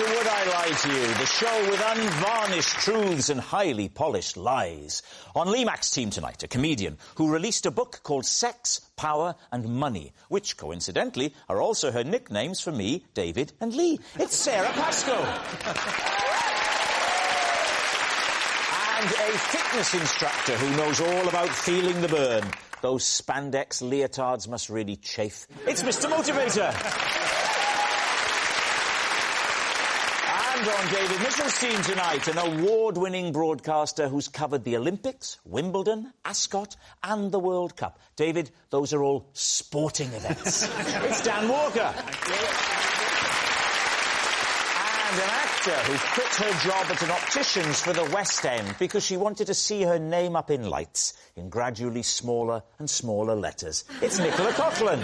to Would I Lie to You, the show with unvarnished truths and highly polished lies. On Lee Mack's team tonight, a comedian who released a book called Sex, Power and Money, which, coincidentally, are also her nicknames for me, David and Lee. It's Sara Pascoe. And a fitness instructor who knows all about feeling the burn. Those spandex leotards must really chafe. It's Mr. Motivator. And on David Mitchell's team tonight, an award-winning broadcaster who's covered the Olympics, Wimbledon, Ascot and the World Cup. David, those are all sporting events. It's Dan Walker. And an actor who quit her job at an optician's for the West End because she wanted to see her name up in lights in gradually smaller and smaller letters. It's Nicola Coughlan.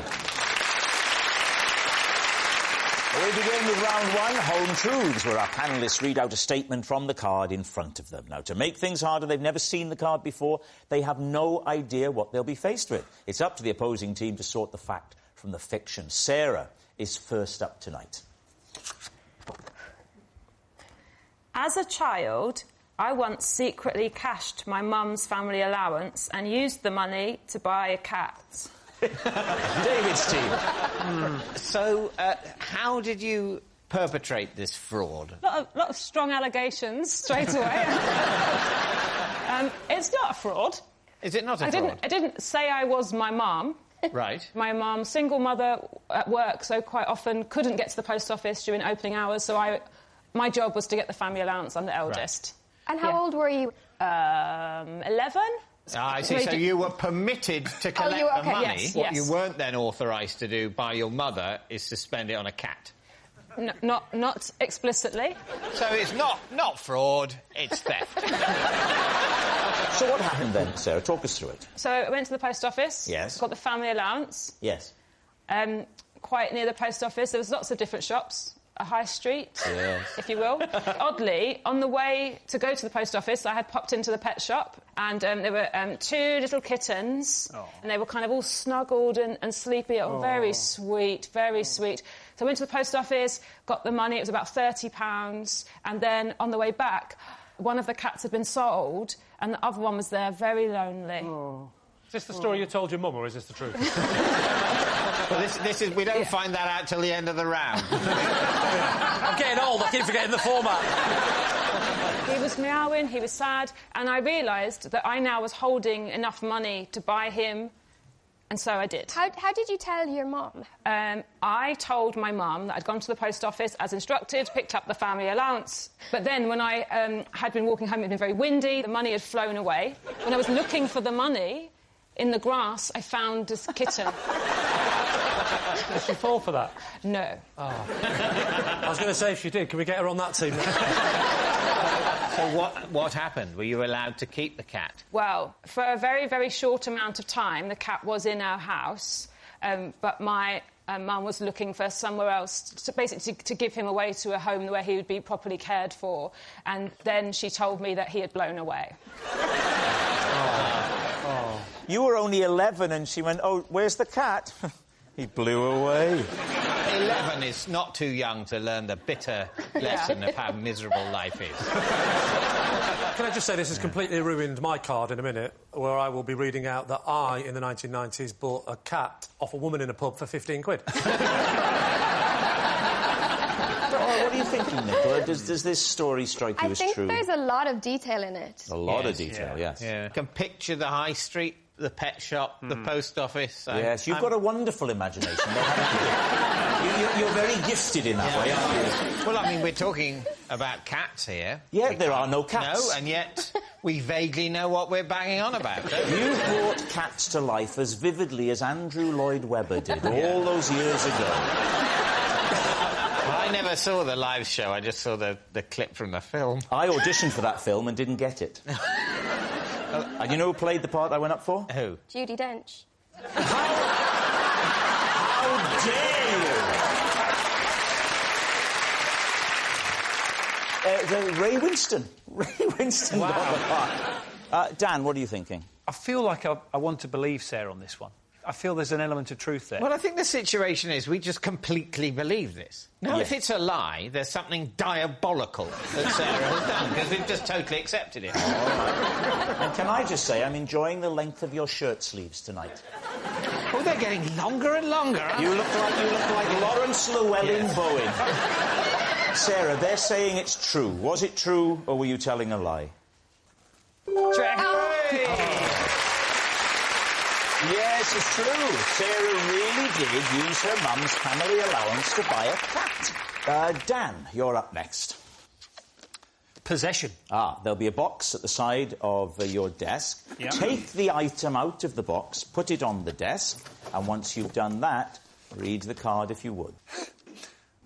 We begin with round one, Home Truths, where our panellists read out a statement from the card in front of them. Now, to make things harder, they've never seen the card before. They have no idea what they'll be faced with. It's up to the opposing team to sort the fact from the fiction. Sarah is first up tonight. As a child, I once secretly cashed my mum's family allowance and used the money to buy a cat. David's team. So, how did you perpetrate this fraud? A lot of strong allegations straight away. It's not a fraud. Is it not a fraud? I didn't say I was my mum. Right. My mum, single mother at work, so quite often couldn't get to the post office during opening hours, so my job was to get the family allowance. I'm the eldest. Right. And how old were you? 11. I see. So you were permitted to collect the money. Yes, what yes. you weren't then authorised to do by your mother is to spend it on a cat. Not explicitly. So it's not fraud, it's theft. So what happened then, Sarah? Talk us through it. So I went to the post office. Yes. Got the family allowance. Yes. Quite near the post office, there was lots of different shops. A high street, yes, if you will. Oddly, on the way to go to the post office, I had popped into the pet shop and there were two little kittens and they were kind of all snuggled and sleepy. Very sweet, very sweet. So I went to the post office, got the money, it was about £30, and then on the way back, one of the cats had been sold and the other one was there, very lonely. Is this the story you told your mum, or is this the truth? Well, this is... We don't find that out till the end of the round. I'm getting old, I keep forgetting the format. He was meowing, he was sad, and I realised that I now was holding enough money to buy him, and so I did. How did you tell your mum? I told my mum that I'd gone to the post office as instructed, picked up the family allowance. But then when I had been walking home, it had been very windy, the money had flown away. When I was looking for the money... in the grass, I found this kitten. Did she fall for that? No. Oh. I was going to say, if she did, can we get her on that team? So what happened? Were you allowed to keep the cat? Well, for a very, very short amount of time, the cat was in our house, but my mum was looking for somewhere else, to give him away to a home where he would be properly cared for, and then she told me that he had blown away. You were only 11 and she went, oh, where's the cat? He blew away. 11 is not too young to learn the bitter lesson of how miserable life is. Can I just say this has completely ruined my card in a minute, where I will be reading out that I, in the 1990s, bought a cat off a woman in a pub for 15 quid. What are you thinking, Nicola? Does this story strike you as true? I think there's a lot of detail in it. A lot of detail, yes. Yeah. You can picture the high street, the pet shop, the post office. Yes, you've got a wonderful imagination, though, haven't you? You're very gifted in that way, aren't you? Well, I mean, we're talking about cats here. Yeah, there are no cats. No, and yet we vaguely know what we're banging on about. You brought cats to life as vividly as Andrew Lloyd Webber did all those years ago. I never saw the live show, I just saw the clip from the film. I auditioned for that film and didn't get it. And you know who played the part I went up for? Who? Judi Dench. How dare you! Ray Winston. Ray Winston got the part. Dan, what are you thinking? I feel like I want to believe Sarah on this one. I feel there's an element of truth there. Well, I think the situation is we just completely believe this. Now, Yeah. if it's a lie, there's something diabolical that Sarah has done, because we've just totally accepted it. And can I just say, I'm enjoying the length of your shirt sleeves tonight. Oh, they're getting longer and longer, aren't You look like Lawrence Llewellyn-Bowen. Sarah, they're saying it's true. Was it true, or were you telling a lie? Yes, it's true. Sarah really did use her mum's family allowance to buy a cat. Dan, you're up next. Possession. There'll be a box at the side of your desk. Yeah. Take the item out of the box, put it on the desk, and once you've done that, read the card if you would.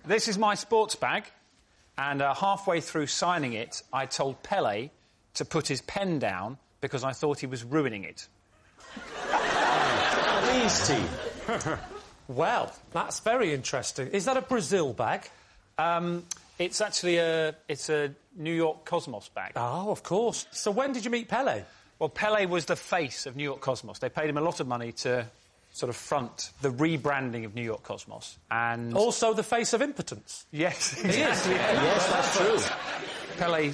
This is my sports bag, and halfway through signing it, I told Pele to put his pen down because I thought he was ruining it. Please, team. Well, that's very interesting. Is that a Brazil bag? It's actually a New York Cosmos bag. Oh, of course. So when did you meet Pele? Well, Pele was the face of New York Cosmos. They paid him a lot of money to sort of front the rebranding of New York Cosmos. And Also the face of impotence. yes, He is. exactly. Yes, that's true. Pele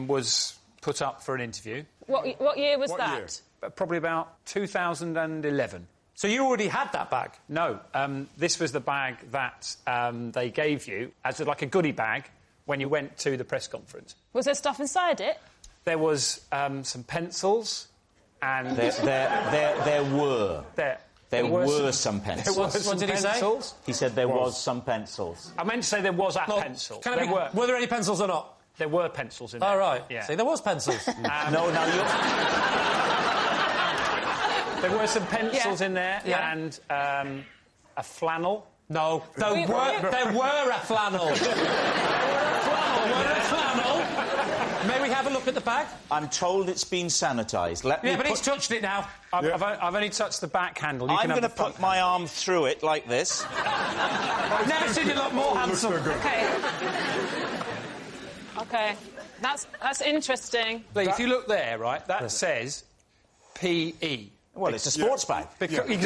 was put up for an interview. What year was that? Year? Probably about 2011. So you already had that bag? No, this was the bag that they gave you as like a goodie bag when you went to the press conference. Was there stuff inside it? There was some pencils and... There were. There were some pencils. There was What did he say? pencils. He said there was some pencils. I meant to say there was a pencil. Were there any pencils or not? There were pencils in there. All right. Yeah. See, there was pencils. No, now you're... There were some pencils in there Yeah. and a flannel. No, there were a flannel. May we have a look at the bag? I'm told it's been sanitised. Let me Yeah, but he's touched it now. I've only touched the back handle. I'm going to put my arm through it like this. I've never seen you look more handsome. OK. That's interesting. If you look there, right, that says PE. Well, it's a sports bag. Exactly.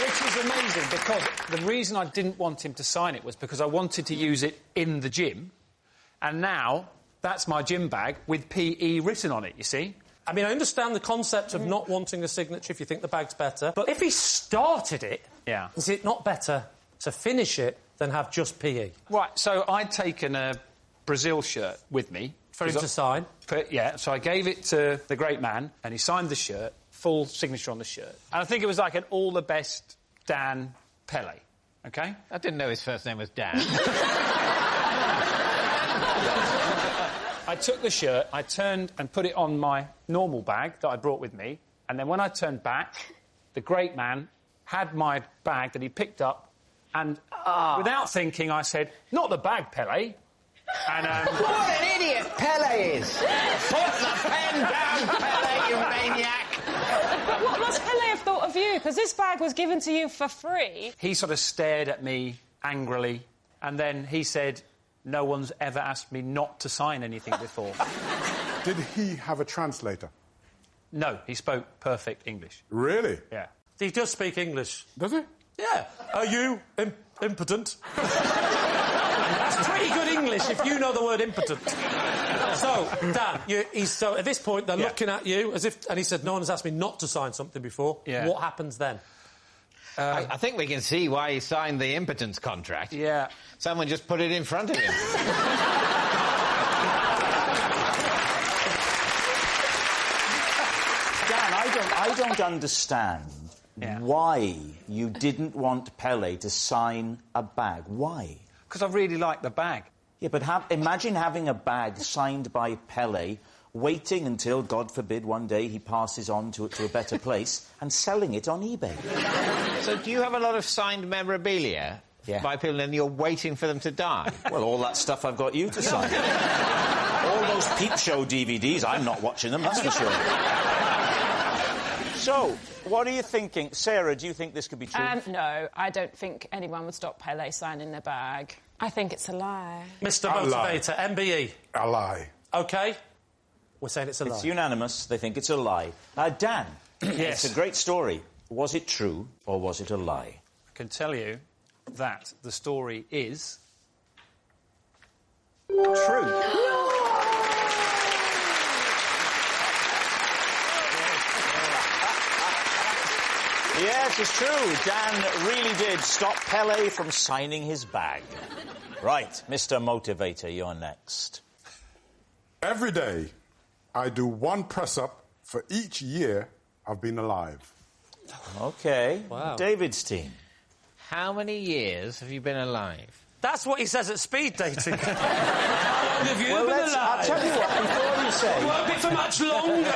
Which is amazing, because the reason I didn't want him to sign it was because I wanted to use it in the gym, and now that's my gym bag with PE written on it, you see? I mean, I understand the concept of not wanting a signature if you think the bag's better, but if he started it, is it not better to finish it than have just PE? Right, so I'd taken a Brazil shirt with me. For him to sign? So I gave it to the great man, and he signed the shirt, full signature on the shirt. And I think it was like an all the best Dan Pele, OK? I didn't know his first name was Dan. I took the shirt, I turned and put it on my normal bag that I brought with me, and then when I turned back, the great man had my bag that he picked up, and without thinking, I said, "Not the bag, Pele." And, What an idiot Pele is! Put the pen down, Pele, you maniac! What must Pele have thought of you? Because this bag was given to you for free. he sort of stared at me angrily, and then he said, "No one's ever asked me not to sign anything before." Did he have a translator? No, he spoke perfect English. Really? Yeah. He does speak English. Does he? Yeah. Are you impotent? That's pretty good English if you know the word impotent. So, Dan, so at this point, they're looking at you as if... And he said, no one has asked me not to sign something before. Yeah. What happens then? I think we can see why he signed the impotence contract. Yeah. Someone just put it in front of him. Dan, I don't understand why you didn't want Pele to sign a bag. Why? Because I really like the bag. Yeah, but imagine having a bag signed by Pele, waiting until, God forbid, one day he passes on to a better place, and selling it on eBay. So do you have a lot of signed memorabilia by people and you're waiting for them to die? Well, all that stuff I've got you to sign. All those Peep Show DVDs, I'm not watching them, that's for sure. So, what are you thinking? Sarah, do you think this could be true? No, I don't think anyone would stop Pele signing their bag. I think it's a lie. Mr. Motivator, MBE. A lie. OK. We're saying it's a lie. It's unanimous. They think it's a lie. Dan, Yes. it's a great story. Was it true or was it a lie? I can tell you that the story is... true. Yes, it's true. Dan really did stop Pele from signing his bag. Right, Mr. Motivator, you're next. Every day, I do 1 press-up for each year I've been alive. OK. Wow. David's team. How many years have you been alive? That's what he says at speed dating. How long have you been alive? I'll tell you what, before you say... It won't be for much longer.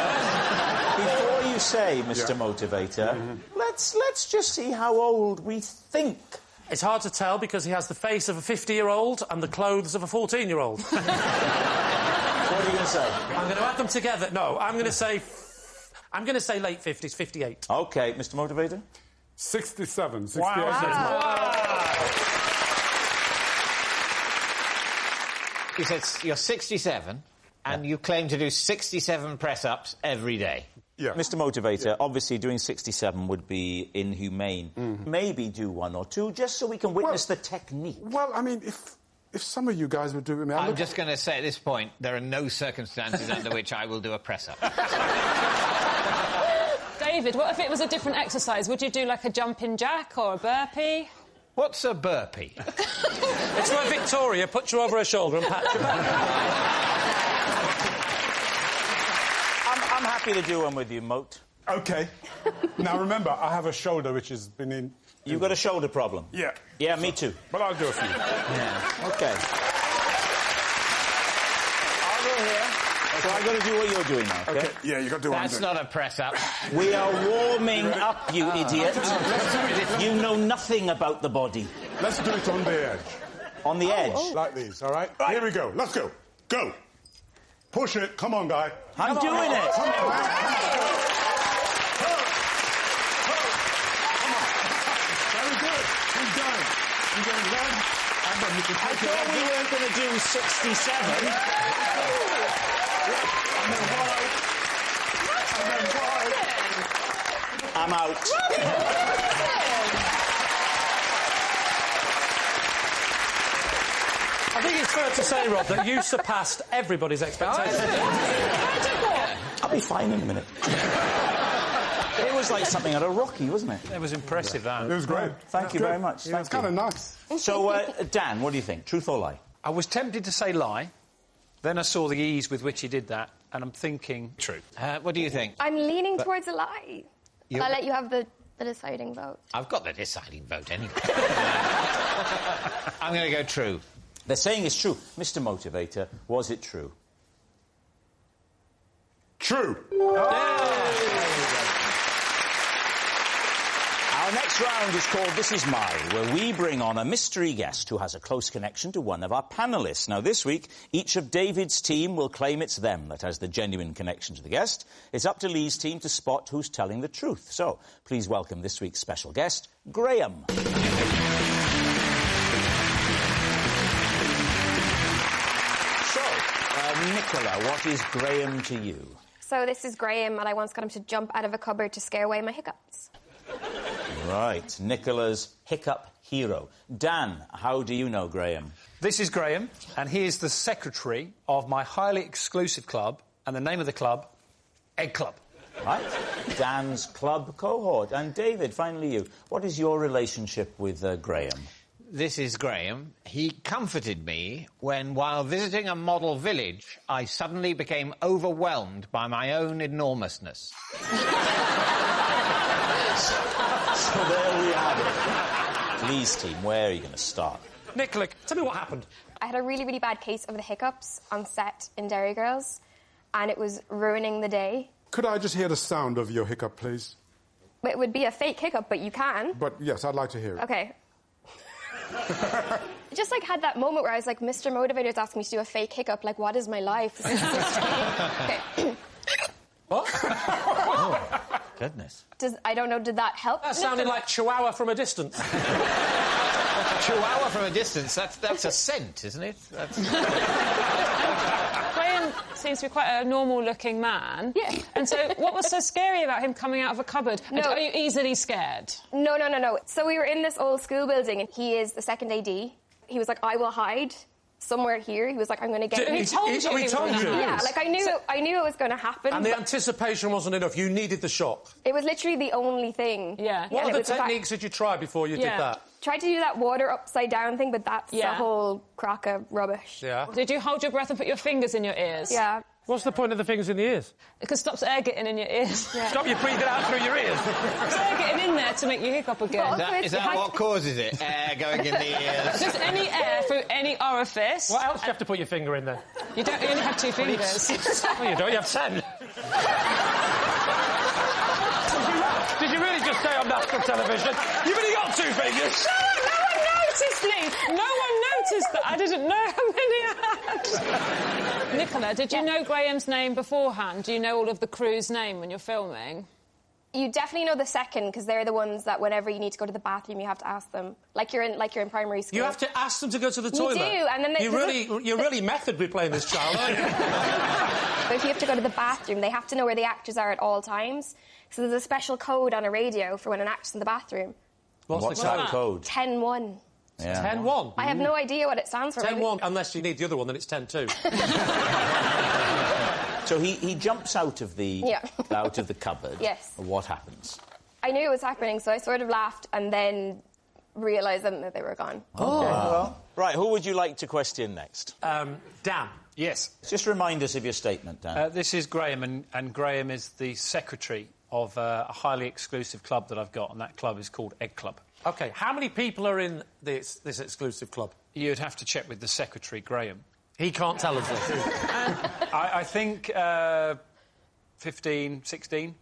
Before you say, Mr. Motivator, let's just see how old we think. It's hard to tell because he has the face of a 50-year-old and the clothes of a 14-year-old. What are you going to say? I'm going to add them together. No, I'm going to say late 50s, 58. OK, Mr. Motivator? 67, 68. You said you're 67 and you claim to do 67 press-ups every day. Yeah. Mr. Motivator, obviously doing 67 would be inhumane. Maybe do 1 or 2, just so we can witness the technique. Well, I mean, if some of you guys would do it with me... I'm just going to say at this point, there are no circumstances under which I will do a press-up. David, what if it was a different exercise? Would you do, like, a jumping jack or a burpee? What's a burpee? It's where Victoria puts you over her shoulder and pats your back. I'm happy to do one with you, Moat. OK. Now, remember, I have a shoulder which has been in... You've got a shoulder problem? Yeah. Yeah, me too. But I'll do a few. Yeah. OK. I'll go here. So I've got to do what you're doing now, OK? Yeah, you've got to do That's not a press-up. We are warming up, you idiot. You know nothing about the body. Let's do it on the edge. On the edge? Like these, all right? Here we go. Let's go. Go. Push it. Come on, guy. I'm doing it. Come on, man. Very good. Keep going. Keep going left. And then you can I take it thought up. we weren't going to do 67. And then wide. And then wide. I'm out. I think it's fair to say, Rob, that you surpassed everybody's expectations. I'll be fine in a minute. It was like something out of Rocky, wasn't it? It was impressive, that. It was great. Thank you very much. Yeah, it's kind of nice. So, Dan, what do you think? Truth or lie? I was tempted to say lie. Then I saw the ease with which he did that, and I'm thinking true. What do you think? I'm leaning towards a lie. But I'll let you have the deciding vote. I've got the deciding vote anyway. I'm going to go true. They're saying it's true. Mr. Motivator, was it true? True. Our next round is called This Is My, where we bring on a mystery guest who has a close connection to one of our panellists. Now, this week, each of David's team will claim it's them that has the genuine connection to the guest. It's up to Lee's team to spot who's telling the truth. So, please welcome this week's special guest, Graham. Nicola, what is Graham to you? So this is Graham, and I once got him to jump out of a cupboard to scare away my hiccups. Right, Nicola's hiccup hero. Dan, how do you know Graham? This is Graham, and he is the secretary of my highly exclusive club, and the name of the club, Egg Club. Right, Dan's club cohort. And David, finally you. What is your relationship with Graham? This is Graham. He comforted me when, while visiting a model village, I suddenly became overwhelmed by my own enormousness. So there we have it. Lee's team, where are you going to start? Nicola, tell me what happened. I had a really, really bad case of the hiccups on set in Derry Girls, and it was ruining the day. Could I just hear the sound of your hiccup, please? It would be a fake hiccup, but you can. But, yes, I'd like to hear it. Okay. Just, like, had that moment where I was like, Mr. Motivator's asking me to do a fake hiccup. Like, what is my life? This is so strange. Okay. What? Oh, goodness. I don't know, did that help? That sounded like Chihuahua from a distance. Chihuahua from a distance, that's a scent, isn't it? Graham, seems to be quite a normal-looking man. Yeah. And so what was so scary about him coming out of a cupboard? No. Are you easily scared? No. So we were in this old school building, and he is the second AD. He was like, I will hide somewhere here. He was like, I'm going to get you. He told you. He told you? Yeah, like I knew it was going to happen. And the anticipation wasn't enough. You needed the shock. It was literally the only thing. Yeah. What and other it was the fact- techniques did you try before you did that? Tried to do that water upside down thing, but that's a whole crock of rubbish. Yeah. Did you hold your breath and put your fingers in your ears? Yeah. What's the point of the fingers in the ears? Because it stops air getting in your ears. Yeah. Stop you breathing out through your ears. There's air getting in there to make you hiccup again. Is that what causes it? Air going in the ears? Just any air through any orifice. What else do you have to put your finger in there? You only have 2 fingers. Well, you don't. You have 10. Did you really just say on national television, you've only got 2 fingers? No one noticed, Lee. No one noticed that. I didn't know how many I had. Nicola, did you know Graham's name beforehand? Do you know all of the crew's name when you're filming? You definitely know the second, because they're the ones that whenever you need to go to the bathroom, you have to ask them. Like you're in primary school. You have to ask them to go to the toilet. You do, and then you're really method with playing this child, aren't you? But if you have to go to the bathroom, they have to know where the actors are at all times. So there's a special code on a radio for when an actor's in the bathroom. What's that code? 10-1. Yeah. 10-1. I have no idea what it stands for. 10-1, unless you need the other one, then it's 10-2. So he jumps out of the cupboard. Yes. What happens? I knew it was happening, so I sort of laughed and then realised that they were gone. Oh. Well. Right, who would you like to question next? Dan. Yes. Just remind us of your statement, Dan. This is Graham, and Graham is the secretary of a highly exclusive club that I've got, and that club is called Egg Club. OK, how many people are in this exclusive club? You'd have to check with the secretary, Graham. He can't tell us this. I think 15, 16.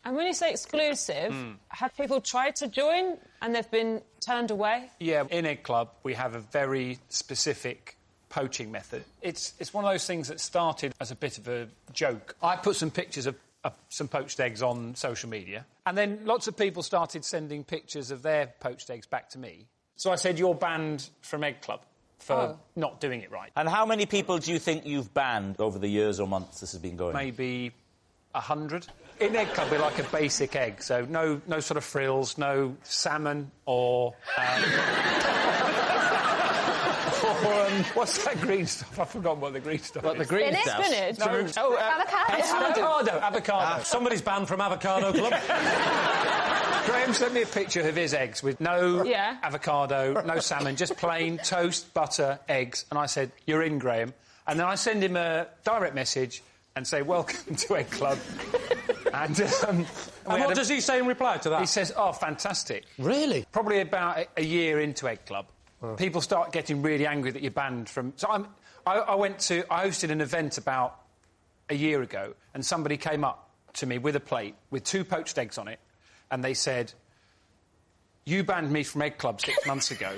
And when you say exclusive, have people tried to join and they've been turned away? Yeah, in Egg Club, we have a very specific poaching method. It's one of those things that started as a bit of a joke. I put some pictures of some poached eggs on social media, and then lots of people started sending pictures of their poached eggs back to me. So I said, you're banned from Egg Club for not doing it right. And how many people do you think you've banned over the years or months this has been going? Maybe 100. In Egg Club, we're like a basic egg, so no sort of frills, no salmon or... what's that green stuff? I've forgotten what the green stuff is. The green stuff? Spinach? No. Avocado. Somebody's banned from Avocado Club. Graham sent me a picture of his eggs with no avocado, no salmon, just plain toast, butter, eggs. And I said, you're in, Graham. And then I send him a direct message and say, welcome to Egg Club. And what does he say in reply to that? He says, oh, fantastic. Really? Probably about a year into Egg Club, people start getting really angry that you're banned from... So I hosted an event about a year ago, and somebody came up to me with a plate with 2 poached eggs on it, and they said, you banned me from Egg Club 6 months ago.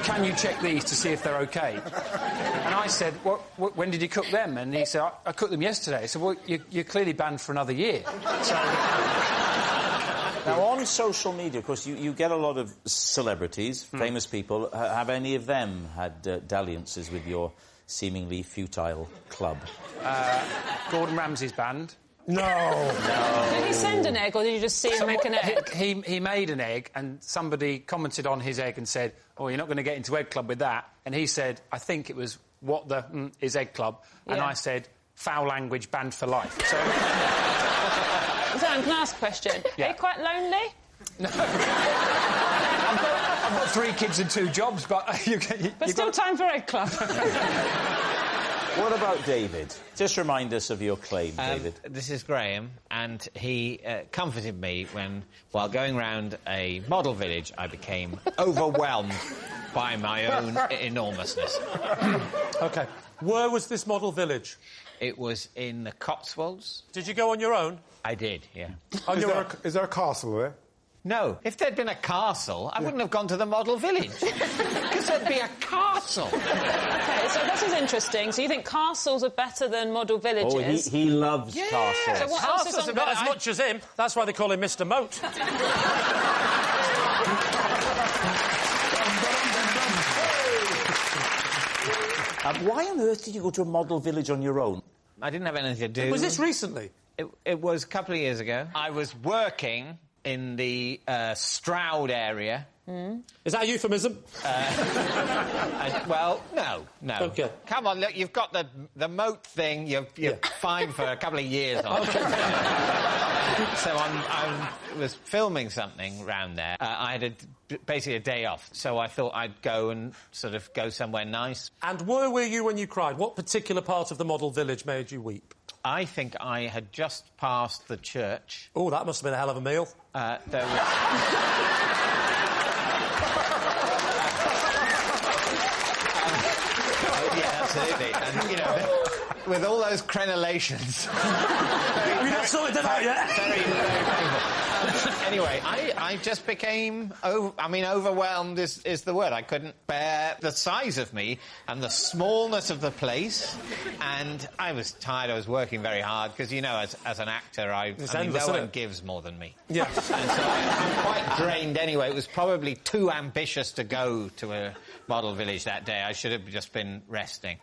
Can you check these to see if they're OK? And I said, when did you cook them? And he said, I cooked them yesterday. I said, well, you're clearly banned for another year. So... Now, on social media, of course, you get a lot of celebrities, famous people. Have any of them had dalliances with your seemingly futile club? Gordon Ramsay's banned. No. Did he send an egg, or did you just see him make an egg? He made an egg, and somebody commented on his egg and said, oh, you're not going to get into Egg Club with that. And he said, I think it was, what the is Egg Club? Yeah. And I said, foul language banned for life. So... So, can I ask a question? Yeah. Are you quite lonely? No. I've got 3 kids and 2 jobs, but... time for Egg Club. What about David? Just remind us of your claim, David. This is Graham, and he comforted me when, while going round a model village, I became overwhelmed by my own enormousness. OK. Where was this model village? It was in the Cotswolds. Did you go on your own? I did, yeah. Is there a castle there? No. If there'd been a castle, I wouldn't have gone to the model village. Because there'd be a castle. OK, so this is interesting. So you think castles are better than model villages? Oh, he loves castles. So what else is on... Not as much as him. That's why they call him Mr. Moat. Why on earth did you go to a model village on your own? I didn't have anything to do. Was this recently? It was a couple of years ago. I was working in the Stroud area. Is that a euphemism? Well, no. OK. Come on, look, you've got the moat thing. You're fine for a couple of years on it. So I was filming something round there. I had basically a day off, so I thought I'd go and sort of go somewhere nice. And where were you when you cried? What particular part of the model village made you weep? I think I had just passed the church. Oh, that must have been a hell of a meal. There was... yeah, absolutely. And, you know, with all those crenellations... You've not sorted them out yet? Very painful. Anyway, I just became... overwhelmed is the word. I couldn't bear the size of me and the smallness of the place. And I was tired. I was working very hard because, you know, as an actor, no one gives more than me. Yeah. And so I'm quite drained anyway. It was probably too ambitious to go to a model village that day. I should have just been resting.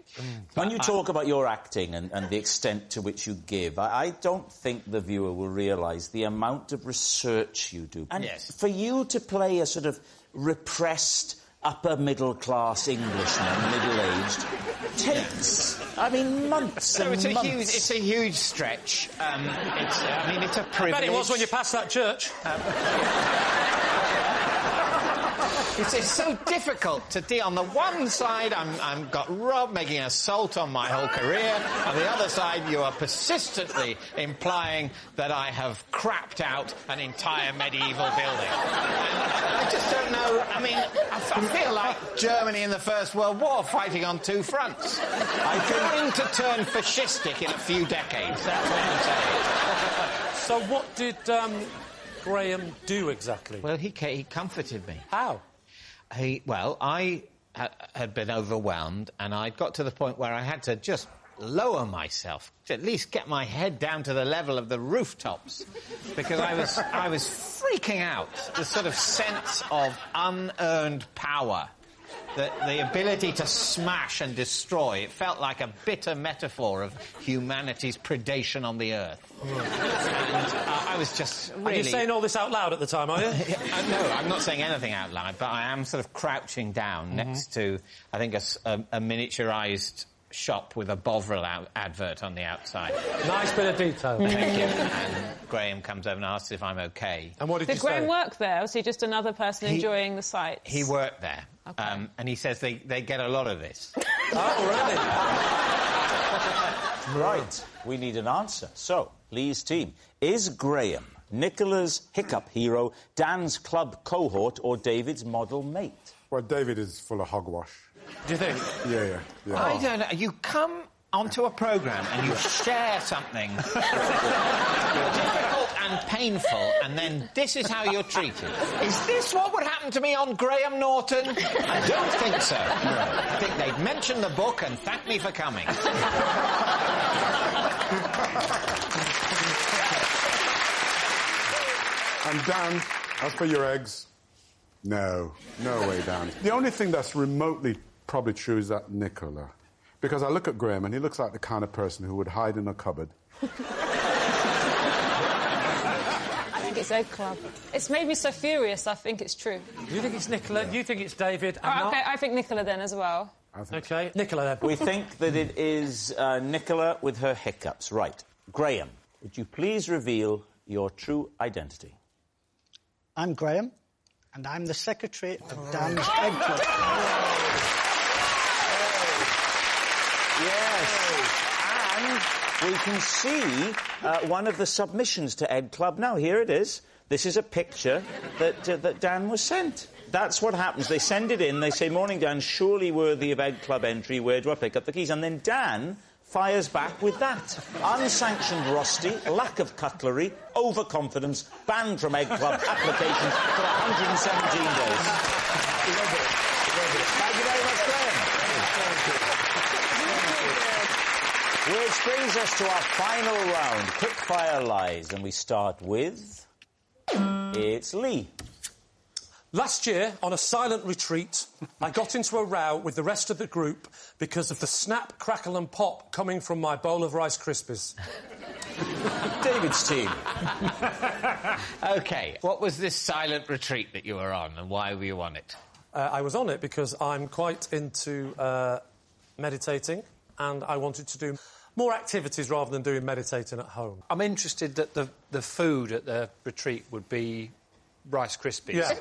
When you talk about your acting and the extent to which you give, I don't think the viewer will realise the amount of research you do. And for you to play a sort of repressed, upper-middle-class Englishman, middle-aged, takes, months and months. It's a huge stretch. It's a privilege. I bet it was when you passed that church. It's so difficult to deal. On the one side, I'm got Rob making an assault on my whole career. On the other side, you are persistently implying that I have crapped out an entire medieval building. And I just don't know. I feel like Germany in the First World War fighting on two fronts. I'm going to turn fascistic in a few decades. That's what I'm saying. So what did Graham do exactly? Well, he comforted me. How? I had been overwhelmed, and I'd got to the point where I had to just lower myself, to at least get my head down to the level of the rooftops, because I was freaking out. The sort of sense of unearned power, the ability to smash and destroy. It felt like a bitter metaphor of humanity's predation on the earth. And I was just really... Are you saying all this out loud at the time, are you? No, I'm not saying anything out loud, but I am sort of crouching down next to, I think, a miniaturised shop with a Bovril advert on the outside. Nice bit of detail. Thank you. And Graham comes over and asks if I'm OK. And what did you say? Did Graham work there, or was he just another person enjoying the sights? He worked there. Okay. And he says they get a lot of this. Oh, really? Right. We need an answer. So, Lee's team. Is Graham Nicola's hiccup hero, Dan's club cohort, or David's model mate? Well, David is full of hogwash. Do you think? Yeah. I don't know. You come onto a programme and you share something difficult and painful, and then this is how you're treated. Is this what would happen to me on Graham Norton? I don't think so. No. I think they'd mention the book and thank me for coming. And Dan, as for your eggs, no way, Dan. The only thing that's remotely probably true is that Nicola. Because I look at Graham and he looks like the kind of person who would hide in a cupboard. I think it's Egg Club. It's made me so furious, I think it's true. Do you think it's Nicola? Yeah. You think it's David? OK, I think Nicola then as well. OK, Nicola then. We think that it is Nicola with her hiccups. Right. Graham, would you please reveal your true identity? I'm Graham, and I'm the secretary of Dan's Egg Club. Yes. And we can see one of the submissions to Egg Club now. Here it is. This is a picture that Dan was sent. That's what happens. They send it in. They say, "Morning, Dan. Surely worthy of Egg Club entry. Where do I pick up the keys?" And then Dan fires back with that. Unsanctioned rusty, lack of cutlery, overconfidence, banned from Egg Club applications for 117 days. Thank you very much, Graham. Which brings us to our final round, quick-fire lies, and we start with... It's Lee. Last year, on a silent retreat, I got into a row with the rest of the group because of the snap, crackle and pop coming from my bowl of Rice Krispies. David's team. OK, what was this silent retreat that you were on, and why were you on it? I was on it because I'm quite into meditating, and I wanted to do more activities rather than doing meditating at home. I'm interested that the food at the retreat would be Rice Krispies. Yeah.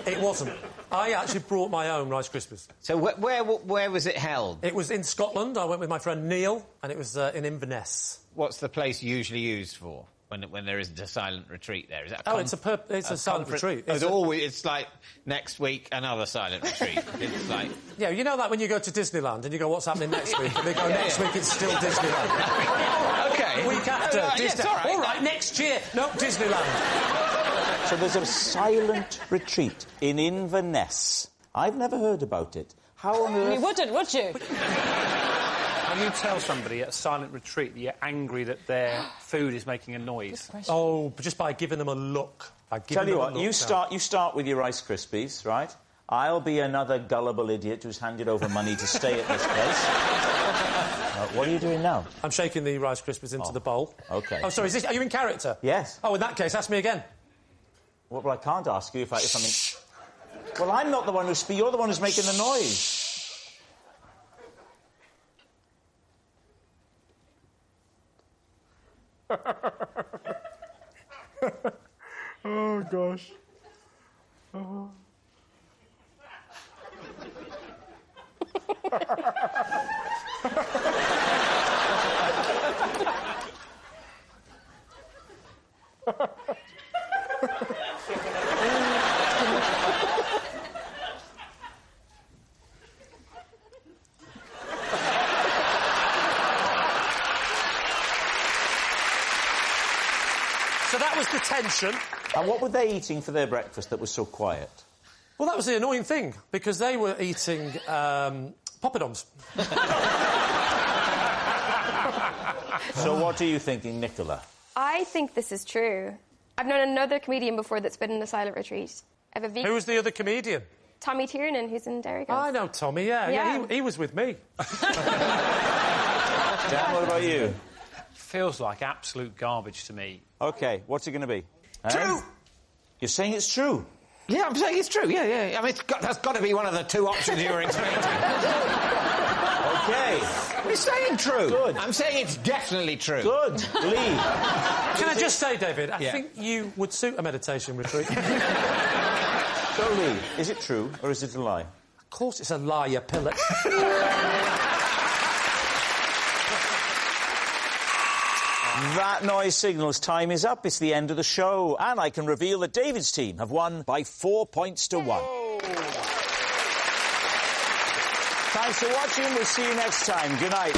It wasn't. I actually brought my own Rice Krispies. So where was it held? It was in Scotland. I went with my friend Neil, and it was in Inverness. What's the place usually used for when there isn't a silent retreat there? Is that it's a silent retreat. It's like next week another silent retreat. It's like... Yeah, you know that when you go to Disneyland and you go, what's happening next week? And they go, next week it's still Disneyland. OK. Week after, Disney. All right, next year. No, Disneyland. So there's a silent retreat in Inverness. I've never heard about it. How on earth... You wouldn't, would you? Can you tell somebody at a silent retreat that you're angry that their food is making a noise? Oh, but just by giving them a look. Tell you what, you start with your Rice Krispies, right? I'll be another gullible idiot who's handed over money to stay at this place. What are you doing now? I'm shaking the Rice Krispies into the bowl. OK. Oh, sorry, are you in character? Yes. Oh, in that case, ask me again. Well, I can't ask you if something... Well, I'm not the one who's... You're the one who's making the noise. Oh, gosh. Oh. So that was the tension. And what were they eating for their breakfast that was so quiet? Well, that was the annoying thing, because they were eating poppadoms. So what are you thinking, Nicola? I think this is true. I've known another comedian before that's been in a silent retreat. I have a vegan... Who was the other comedian? Tommy Tiernan, who's in Derry Girls. I know Tommy, yeah. He was with me. Dan, what about you? Feels like absolute garbage to me. OK, what's it going to be? True! You're saying it's true? Yeah, I'm saying it's true, yeah. I mean, that's got to be one of the two options you were expecting. OK. I'm saying true. Good. I'm saying it's definitely true. Good. Lee. Can I just say, David, I think you would suit a meditation retreat. So, Lee, is it true or is it a lie? Of course it's a lie, you pillock. That noise signals time is up. It's the end of the show. And I can reveal that David's team have won by 4 points to 1. Thanks for watching. We'll see you next time. Good night.